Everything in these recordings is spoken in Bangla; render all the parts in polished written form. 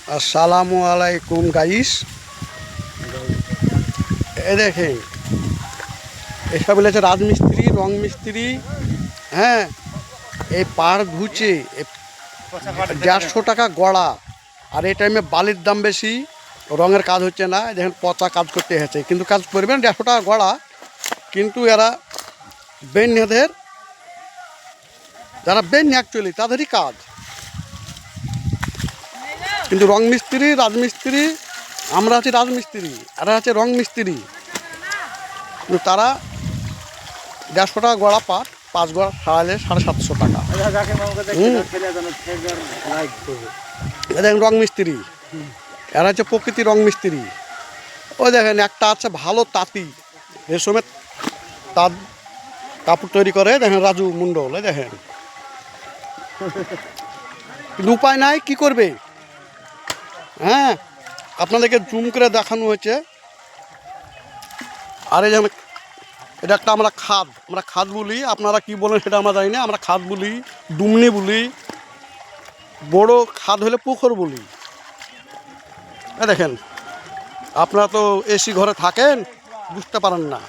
আসসালামু আলাইকুম গাইস। এ দেখেন, এসব হচ্ছে রাজমিস্ত্রি, রং মিস্ত্রি। হ্যাঁ, এই পাড় ধুচ্ছে 150 টাকা গড়া। আর এই টাইমে বালির দাম বেশি, রঙের কাজ হচ্ছে না। দেখেন পচা কাজ করতে হয়েছে, কিন্তু কাজ করবেন 150 টাকা গড়া। কিন্তু এরা বেন্যাদের, যারা বেন্যা অ্যাকচুয়ালি তাদেরই কাজ। কিন্তু রং মিস্ত্রি, রাজমিস্ত্রি, আমরা আছি রাজমিস্ত্রি, এরা আছে রং মিস্ত্রি। কিন্তু তারা 150 টাকা গড়া পাট, 5 গড়া সারালে 750 টাকা। দেখেন রং মিস্ত্রি, এরা হচ্ছে প্রকৃতি রং মিস্ত্রি। ওই দেখেন একটা আছে ভালো তাঁতি, রেশমের তাঁত কাপড় তৈরি করে। দেখেন রাজু মণ্ডল, দেখেন। কিন্তু উপায় নাই, কি করবে? হ্যাঁ, আপনাদেরকে জুম করে দেখানো হয়েছে। আর এই যে এটা একটা আমরা খাদ বলি, আপনারা কি বলেন সেটা আমরা জানি না। আমরা খাদ বলি, ডুমনি বলি, বড় খাদ হলে পুকুর বলি। দেখেন, আপনারা তো এসি ঘরে থাকেন, বুঝতে পারেন না।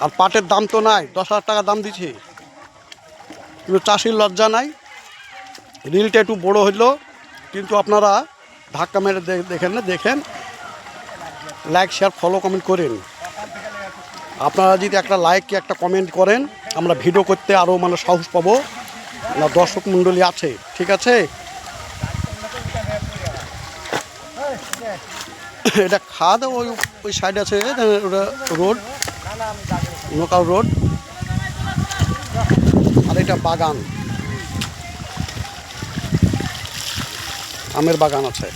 আর পাটের দাম তো নাই, 10,000 টাকা দাম দিচ্ছে। কিন্তু চাষির লজ্জা নাই। রিলটা একটু বড় হইলো, কিন্তু আপনারা ধাক্কা মেরে দেখেন না। দেখেন, লাইক, শেয়ার, ফলো, কমেন্ট করেন। আপনারা যদি একটা লাইক কি একটা কমেন্ট করেন, আমরা ভিডিও করতে আরও সাহস পাবো না। দর্শক মণ্ডলী আছে, ঠিক আছে। এটা খাদ, ওই সাইডে আছে ওটা রোড, লোকাল রোড। আর এটা বাগান, আমের বাগান আছে।